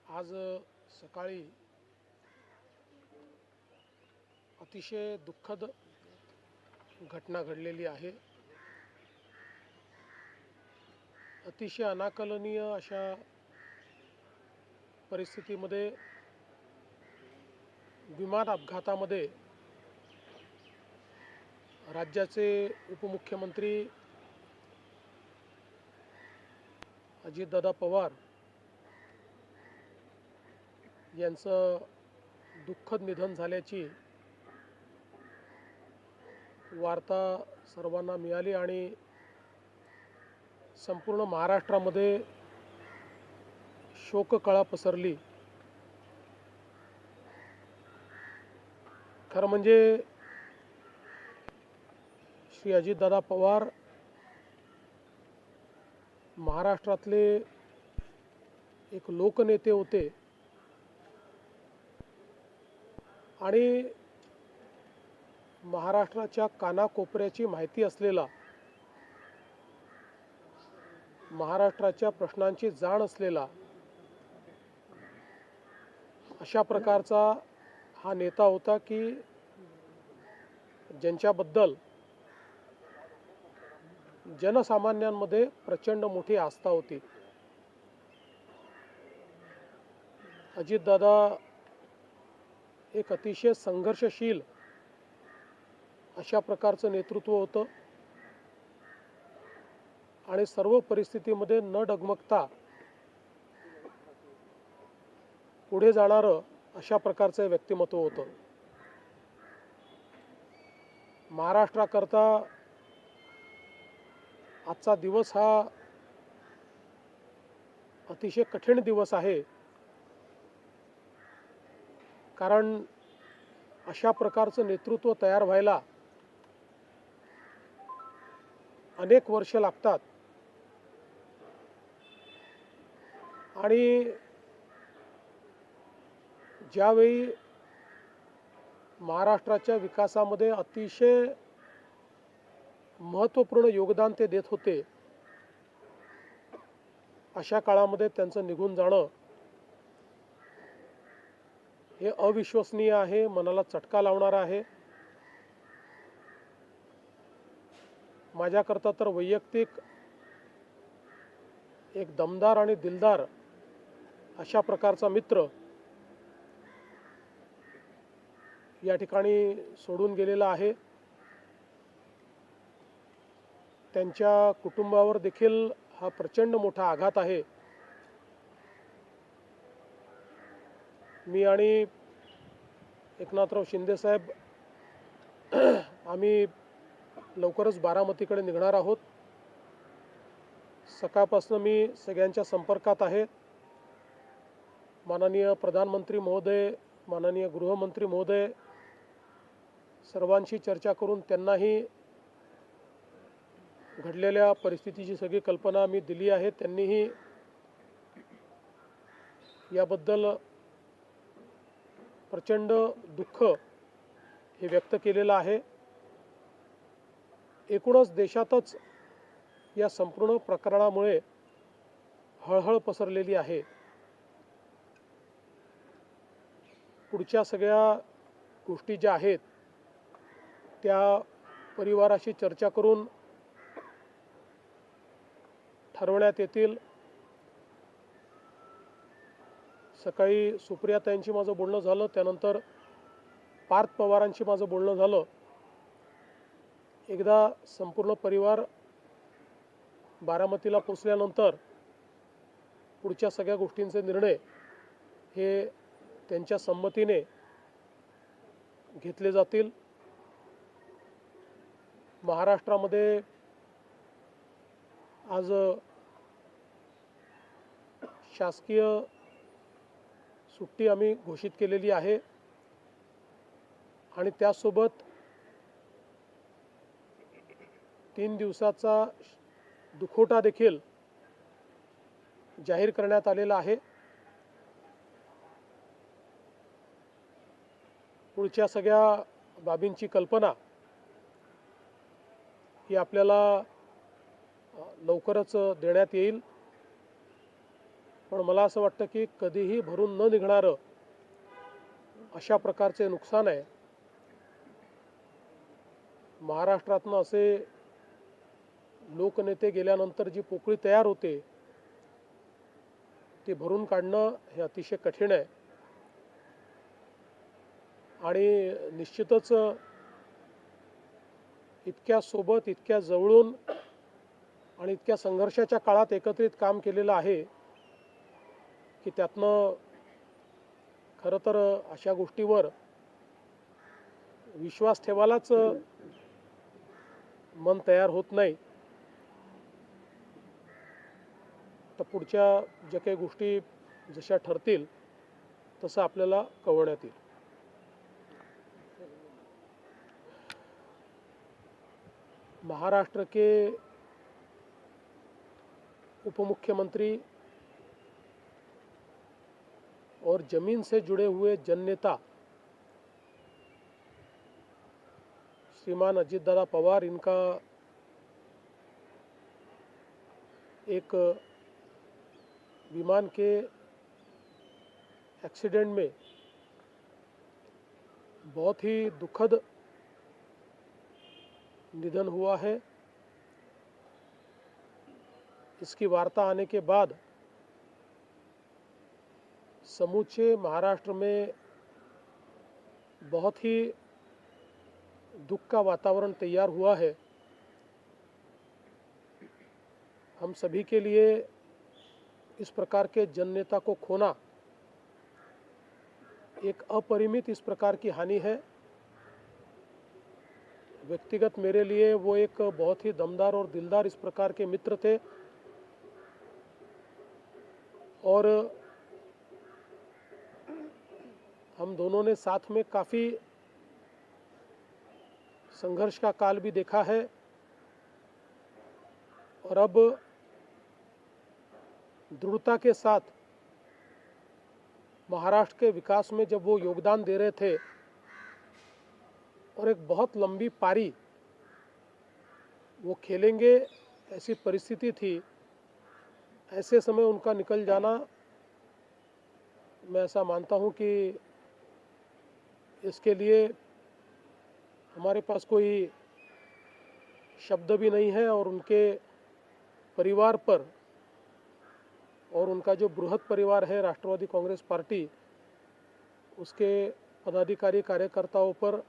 आज सकाळी अतिशय दुःखद घटना घडलेली आहे। अतिशय अनाकलनीय अशा परिस्थितीमध्ये विमान अपघातामध्ये राज्याचे उपमुख्यमंत्री अजितदादा पवार यांचं दुःखद निधन झाल्याची वार्ता सर्वांना मिळाली आणि संपूर्ण महाराष्ट्रामध्ये शोककळा पसरली। खरं म्हणजे श्री अजितदादा पवार महाराष्ट्रातले एक लोकनेते होते आणि महाराष्ट्राच्या कानाकोपऱ्याची माहिती असलेला, महाराष्ट्राच्या प्रश्नांची जाण असलेला अशा प्रकारचा हा नेता होता की ज्यांच्याबद्दल जनसामान्यांमध्ये प्रचंड मोठी आस्था होती। अजितदादा एक अतिशय संघर्षशील अशा प्रकारचं नेतृत्व होतं आणि सर्व परिस्थितीमध्ये न डगमगता पुढे जाणारं अशा प्रकारचं व्यक्तिमत्व होतं। महाराष्ट्राकरता आजचा दिवस हा अतिशय कठीण दिवस आहे, कारण अशा प्रकारचं नेतृत्व तयार व्हायला अनेक वर्ष लागतात आणि ज्यावेळी महाराष्ट्राच्या विकासामध्ये अतिशय महत्त्वपूर्ण योगदान ते देत होते, अशा काळामध्ये त्यांचं निघून जाणं हे अविश्वसनीय आहे, मनाला चटका लावणारं आहे। माझ्याकरता तर वैयक्तिक एक दमदार आणि दिलदार अशा प्रकारचा मित्र या ठिकाणी सोडून गेलेला आहे। त्यांच्या कुटुंबावर देखील हा प्रचंड मोठा आघात आहे। मी आणि एकनाथराव शिंदे साहेब आम्ही लवकरच बारामतीकडे निघणार आहोत। सकाळपासून मी सगळ्यांच्या संपर्कात आहे। माननीय प्रधानमंत्री महोदय, माननीय गृहमंत्री महोदय सर्वांशी चर्चा करून त्यांनाही घडलेल्या परिस्थितीची सगळी कल्पना मी दिली आहे। त्यांनीही याबद्दल प्रचंड दुःख हे व्यक्त केलेलं आहे। एकूणच देशातच या संपूर्ण प्रकरणामुळे हळहळ पसरलेली आहे। पुढच्या सगळ्या गोष्टी ज्या आहेत त्या परिवाराशी चर्चा करून ठरवण्यात येतील। सकाळी सुप्रियाताईंशी माझं बोलणं झालं, त्यानंतर पार्थ पवारांशी माझं बोलणं झालं। एकदा संपूर्ण परिवार बारामतीला पोचल्यानंतर पुढच्या सगळ्या गोष्टींचे निर्णय हे त्यांच्या संमतीने घेतले जातील। महाराष्ट्रामध्ये आज शासकीय सुट्टी आम्ही घोषित केलेली आहे आणि त्यासोबत 3 दिवसाचा दुखवटा देखील जाहीर करण्यात आलेला आहे। पुढच्या सगळ्या बाबींची कल्पना ही आपल्याला लवकरच देण्यात येईल। पण मला असं वाटतं की कधीही भरून न निघणारं अशा प्रकारचे नुकसान आहे. महाराष्ट्रातनं असे लोकनेते गेल्यानंतर जी पोकळी तयार होते ती भरून काढणं हे अतिशय कठीण आहे. आणि निश्चितच इतक्या सोबत, इतक्या जवळून आणि इतक्या संघर्षाच्या काळात एकत्रित काम केलेलं आहे की त्यातनं खरं तर अशा गोष्टीवर विश्वास ठेवायलाच मन तयार होत नाही. तर पुढच्या ज्या काही गोष्टी जशा ठरतील तसं आपल्याला कळवण्यात येईल. महाराष्ट्र के उप मुख्यमंत्री और जमीन से जुड़े हुए जननेता श्रीमान अजित दादा पवार, इनका एक विमान के एक्सीडेंट में बहुत ही दुखद निधन हुआ है. इसकी वार्ता आने के बाद समूचे महाराष्ट्र में बहुत ही दुख का वातावरण तैयार हुआ है. हम सभी के लिए इस प्रकार के जननेता को खोना एक अपरिमित इस प्रकार की हानि है. व्यक्तिगत मेरे लिए वो एक बहुत ही दमदार और दिलदार इस प्रकार के मित्र थे और हम दोनों ने साथ में काफ़ी संघर्ष का काल भी देखा है. और अब दृढ़ता के साथ महाराष्ट्र के विकास में जब वो योगदान दे रहे थे और एक बहुत लंबी पारी वो खेलेंगे ऐसी परिस्थिति थी, ऐसे समय उनका निकल जाना, मैं ऐसा मानता हूँ कि इसके लिए हमारे पास कोई शब्द भी नहीं है. और उनके परिवार पर और उनका जो बृहद परिवार है राष्ट्रवादी कांग्रेस पार्टी, उसके पदाधिकारी कार्यकर्ताओं पर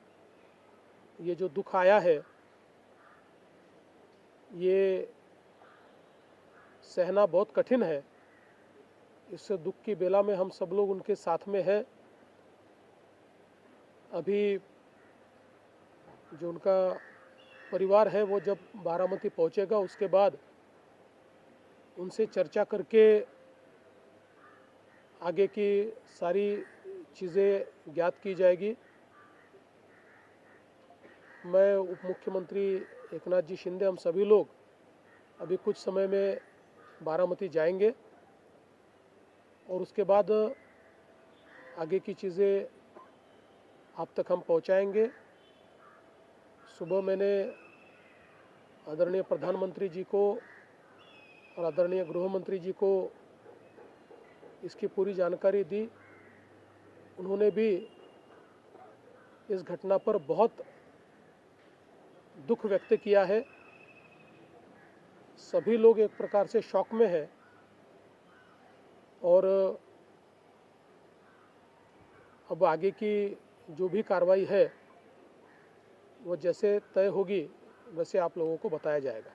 ये जो दुख आया है ये सहना बहुत कठिन है. इस दुख की बेला में हम सब लोग उनके साथ में हैं. अभी जो उनका परिवार है वो जब बारामती पहुंचेगा उसके बाद उनसे चर्चा करके आगे की सारी चीज़ें ज्ञात की जाएगी. मैं उप मुख्यमंत्री एकनाथ जी शिंदे, हम सभी लोग अभी कुछ समय में बारामती जाएंगे और उसके बाद आगे की चीज़ें आप तक हम पहुंचाएंगे. सुबह मैंने आदरणीय प्रधानमंत्री जी को और आदरणीय गृह मंत्री जी को इसकी पूरी जानकारी दी. उन्होंने भी इस घटना पर बहुत दुख व्यक्त किया है. सभी लोग एक प्रकार से शॉक में हैं और अब आगे की जो भी कार्रवाई है वो जैसे तय होगी वैसे आप लोगों को बताया जाएगा.